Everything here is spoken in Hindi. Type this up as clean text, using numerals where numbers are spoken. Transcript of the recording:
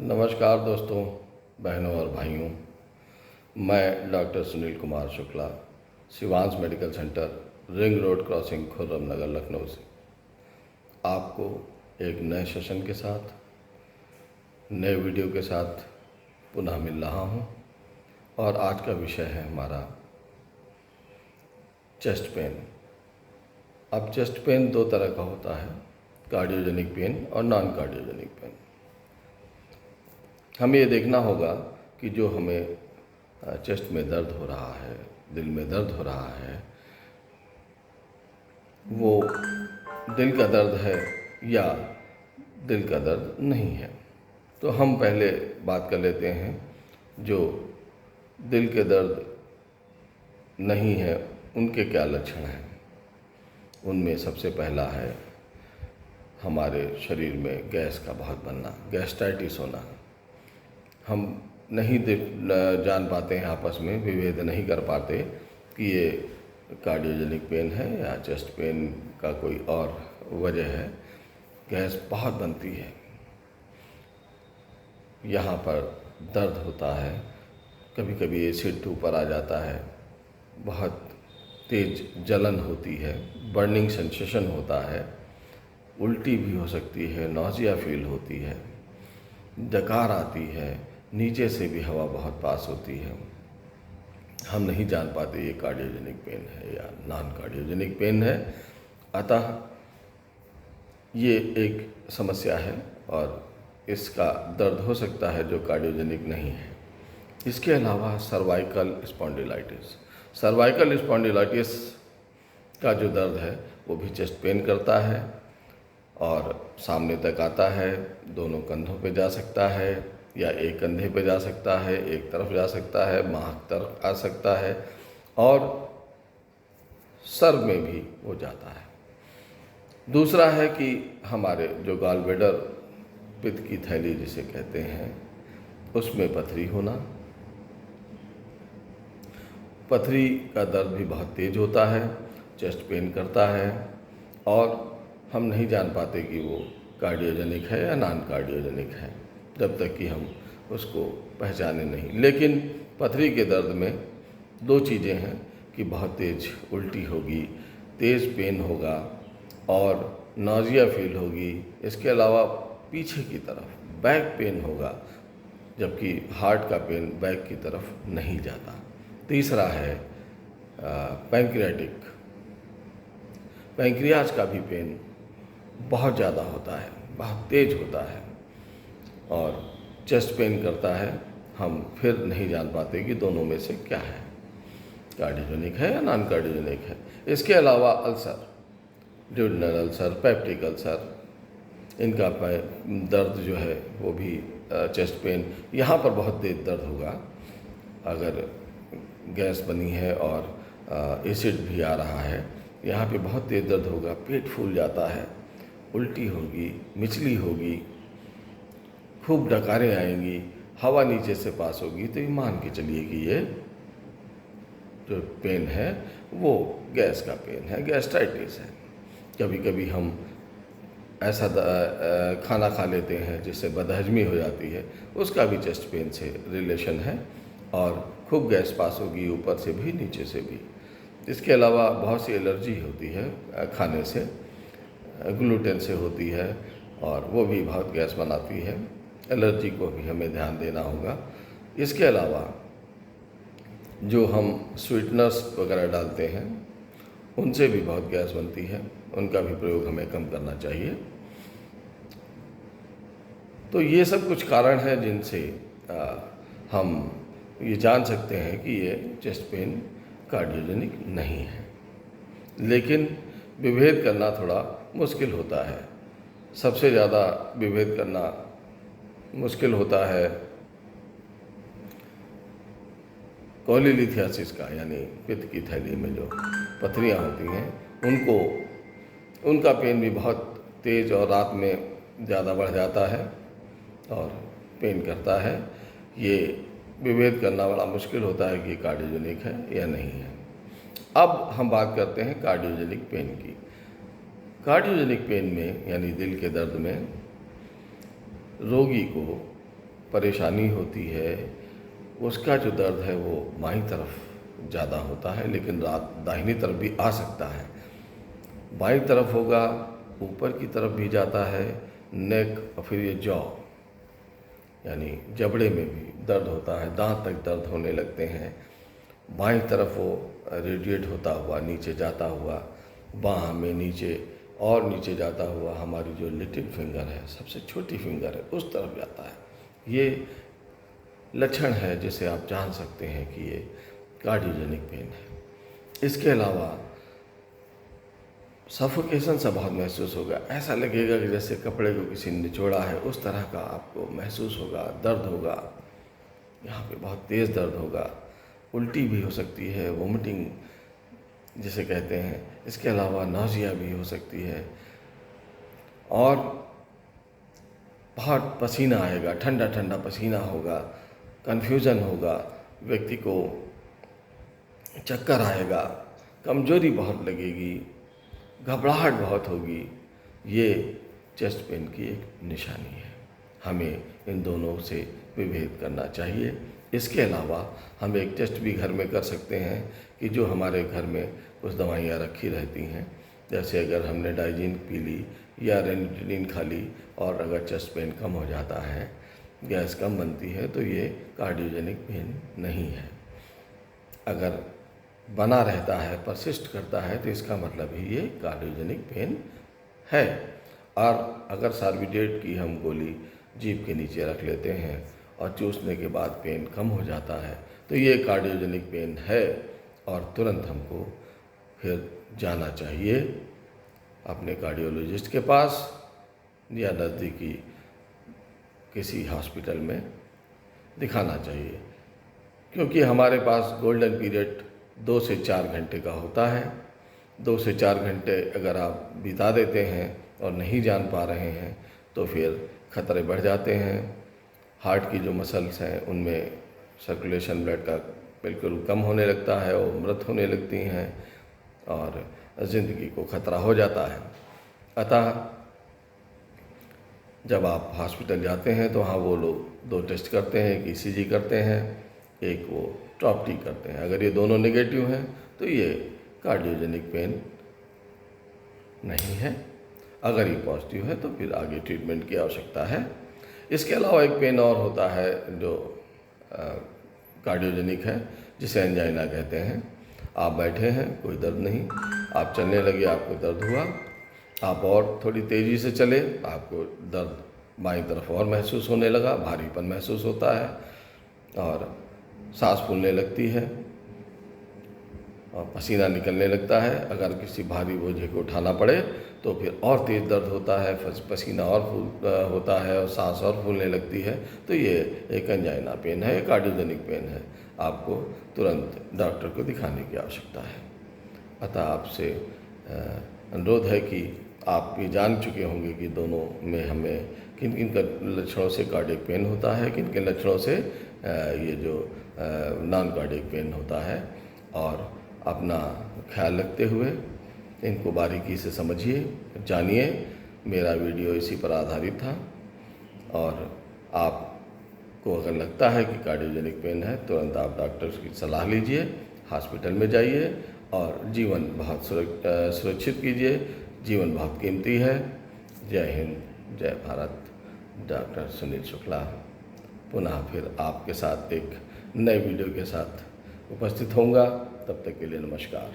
नमस्कार दोस्तों, बहनों और भाइयों। मैं doctor Sunil Kumar Shukla, Shivansh medical centre, ring road crossing, Khurram Nagar, Lucknow से आपको एक नए सेशन के साथ, नए वीडियो के साथ पुनः मिल रहा हूं। और आज का विषय है हमारा चेस्ट पेन। अब चेस्ट पेन दो तरह का होता है, कार्डियोजेनिक पेन और नॉन कार्डियोजेनिक पेन। हमें ये देखना होगा कि जो हमें चेस्ट में दर्द हो रहा है, दिल में दर्द हो रहा है, वो दिल का दर्द है या दिल का दर्द नहीं है। तो हम पहले बात कर लेते हैं जो दिल के दर्द नहीं है उनके क्या लक्षण हैं। उनमें सबसे पहला है हमारे शरीर में गैस का बहुत बनना, गैस्ट्राइटिस होना। हम नहीं जान पाते हैं, आपस में विभेद नहीं कर पाते कि ये कार्डियोजेनिक पेन है या चेस्ट पेन का कोई और वजह है। गैस बहुत बनती है, यहाँ पर दर्द होता है, कभी कभी एसिड ऊपर आ जाता है, बहुत तेज जलन होती है, बर्निंग सेंसेशन होता है, उल्टी भी हो सकती है, नौजिया फील होती है, डकार आती है, नीचे से भी हवा बहुत पास होती है। हम नहीं जान पाते ये कार्डियोजेनिक पेन है या नॉन कार्डियोजेनिक पेन है। अतः ये एक समस्या है और इसका दर्द हो सकता है जो कार्डियोजेनिक नहीं है। इसके अलावा सर्वाइकल स्पॉन्डिलाइटिस का जो दर्द है वो भी चेस्ट पेन करता है और सामने तक आता है, दोनों कंधों पे जा सकता है या एक कंधे पे जा सकता है, एक तरफ जा सकता है, मांग तरफ आ सकता है और सर में भी वो जाता है। दूसरा है कि हमारे जो गॉलब्लैडर, पित्त की थैली जिसे कहते हैं, उसमें पथरी होना। पथरी का दर्द भी बहुत तेज होता है, चेस्ट पेन करता है और हम नहीं जान पाते कि वो कार्डियोजेनिक है या नॉन कार्डियोजेनिक है जब तक कि हम उसको पहचाने नहीं। लेकिन पथरी के दर्द में दो चीज़ें हैं कि बहुत तेज उल्टी होगी, तेज़ पेन होगा और नौजिया फील होगी। इसके अलावा पीछे की तरफ बैक पेन होगा, जबकि हार्ट का पेन बैक की तरफ नहीं जाता। तीसरा है पैंक्रियाज का भी पेन बहुत ज़्यादा होता है, बहुत तेज होता है और चेस्ट पेन करता है। हम फिर नहीं जान पाते कि दोनों में से क्या है, कार्डियोजेनिक है या नॉन कार्डियोजेनिक है। इसके अलावा ulcer, duodenal ulcer, peptic ulcer, इनका दर्द जो है वो भी चेस्ट पेन, यहाँ पर बहुत तेज दर्द होगा अगर गैस बनी है और एसिड भी आ रहा है। यहाँ पे बहुत तेज दर्द होगा, पेट फूल जाता है, उल्टी होगी, मिचली होगी, खूब डकारें आएंगी, हवा नीचे से पास होगी। तो ये मान के चलिए कि ये जो पेन है वो गैस का पेन है, गैस्ट्राइटिस है। कभी कभी हम ऐसा खाना खा लेते हैं जिससे बदहजमी हो जाती है, उसका भी चेस्ट पेन से रिलेशन है और खूब गैस पास होगी, ऊपर से भी नीचे से भी। इसके अलावा बहुत सी एलर्जी होती है खाने से, ग्लूटेन से होती है और वो भी बहुत गैस बनाती है। एलर्जी को भी हमें ध्यान देना होगा। इसके अलावा जो हम स्वीटनर्स वगैरह डालते हैं उनसे भी बहुत गैस बनती है, उनका भी प्रयोग हमें कम करना चाहिए। तो ये सब कुछ कारण हैं जिनसे हम ये जान सकते हैं कि ये चेस्ट पेन कार्डियोजेनिक नहीं है। लेकिन विभेद करना थोड़ा मुश्किल होता है। सबसे ज़्यादा विभेद करना मुश्किल होता है कोलिलिथियासिस का, यानी पित्त की थैली में जो पथरियाँ होती हैं उनका पेन भी बहुत तेज़ और रात में ज़्यादा बढ़ जाता है और पेन करता है। ये विभेद करना बड़ा मुश्किल होता है कि कार्डियोजेनिक है या नहीं है। अब हम बात करते हैं कार्डियोजेनिक पेन की। कार्डियोजेनिक पेन में यानी दिल के दर्द में रोगी को परेशानी होती है उसका जो दर्द है वो बाईं तरफ ज़्यादा होता है, लेकिन रात दाहिनी तरफ भी आ सकता है। बाईं तरफ होगा, ऊपर की तरफ भी जाता है, नेक और फिर ये जॉ यानी जबड़े में भी दर्द होता है, दांत तक दर्द होने लगते हैं। बाईं तरफ वो रेडिएट होता हुआ नीचे जाता हुआ, बाह में नीचे और नीचे जाता हुआ हमारी जो लिटिल फिंगर है, सबसे छोटी फिंगर है, उस तरफ जाता है। ये लक्षण है जिसे आप जान सकते हैं कि ये कार्डियोजेनिक पेन है। इसके अलावा सफोकेशन सा बहुत महसूस होगा, ऐसा लगेगा कि जैसे कपड़े को किसी ने निचोड़ा है, उस तरह का आपको महसूस होगा। दर्द होगा, यहाँ पे बहुत तेज़ दर्द होगा, उल्टी भी हो सकती है, वोमिटिंग जिसे कहते हैं। इसके अलावा नाउजिया भी हो सकती है और बहुत पसीना आएगा, ठंडा ठंडा पसीना होगा, कन्फ्यूज़न होगा, व्यक्ति को चक्कर आएगा, कमजोरी बहुत लगेगी, घबराहट बहुत होगी। ये चेस्ट पेन की एक निशानी है। हमें इन दोनों से विभेद करना चाहिए। इसके अलावा हम एक टेस्ट भी घर में कर सकते हैं कि जो हमारे घर में कुछ दवाइयाँ रखी रहती हैं, जैसे अगर हमने डाइजीन पी ली या रेनिटिनिन खा ली और अगर चेस्ट पेन कम हो जाता है, गैस कम बनती है, तो ये कार्डियोजेनिक पेन नहीं है। अगर बना रहता है, परसिस्ट करता है, तो इसका मतलब ही ये कार्डियोजेनिक पेन है। और अगर सार्विडेट की हम गोली जीभ के नीचे रख लेते हैं और चूसने के बाद पेन कम हो जाता है, तो ये कार्डियोजेनिक पेन है और तुरंत हमको फिर जाना चाहिए अपने कार्डियोलॉजिस्ट के पास या नज़दीकी किसी हॉस्पिटल में दिखाना चाहिए, क्योंकि हमारे पास गोल्डन पीरियड 2 से 4 घंटे का होता है। 2 से 4 घंटे अगर आप बिता देते हैं और नहीं जान पा रहे हैं तो फिर खतरे बढ़ जाते हैं। हार्ट की जो मसल्स हैं उनमें सर्कुलेशन ब्लड का बिल्कुल कम होने लगता है और मृत होने लगती हैं और ज़िंदगी को खतरा हो जाता है। अतः जब आप हॉस्पिटल जाते हैं तो हाँ, वो लोग 2 टेस्ट करते हैं, एक ईसीजी करते हैं, एक वो ट्रॉप्टी करते हैं। अगर ये दोनों नेगेटिव हैं तो ये कार्डियोजेनिक पेन नहीं है। अगर ये पॉजिटिव है तो फिर आगे ट्रीटमेंट की आवश्यकता है। इसके अलावा एक पेन और होता है जो कार्डियोजेनिक है, जिसे एंजाइना कहते हैं। आप बैठे हैं, कोई दर्द नहीं, आप चलने लगे, आपको दर्द हुआ, आप और थोड़ी तेज़ी से चले, आपको दर्द बाईं तरफ और महसूस होने लगा, भारीपन महसूस होता है और सांस फूलने लगती है और पसीना निकलने लगता है। अगर किसी भारी बोझे को उठाना पड़े तो फिर और तेज़ दर्द होता है, पसीना और होता है और सांस और फूलने लगती है। तो ये एक एंजाइना पेन है, कार्डियोजेनिक पेन है। आपको तुरंत डॉक्टर को दिखाने की आवश्यकता है। अतः आपसे अनुरोध है कि आप ये जान चुके होंगे कि दोनों में हमें किन किन लक्षणों से कार्डियक पेन होता है, किन किन लक्षणों से ये जो नॉन कार्डियक पेन होता है। और अपना ख्याल रखते हुए इनको बारीकी से समझिए, जानिए। मेरा वीडियो इसी पर आधारित था और आपको अगर लगता है कि कार्डियोजेनिक पेन है, तुरंत आप डॉक्टर की सलाह लीजिए, हॉस्पिटल में जाइए और जीवन बहुत सुरक्षित कीजिए। जीवन बहुत कीमती है। जय हिंद, जय भारत। डॉक्टर सुनील शुक्ला पुनः फिर आपके साथ एक नए वीडियो के साथ उपस्थित होऊंगा। तब तक के लिए नमस्कार।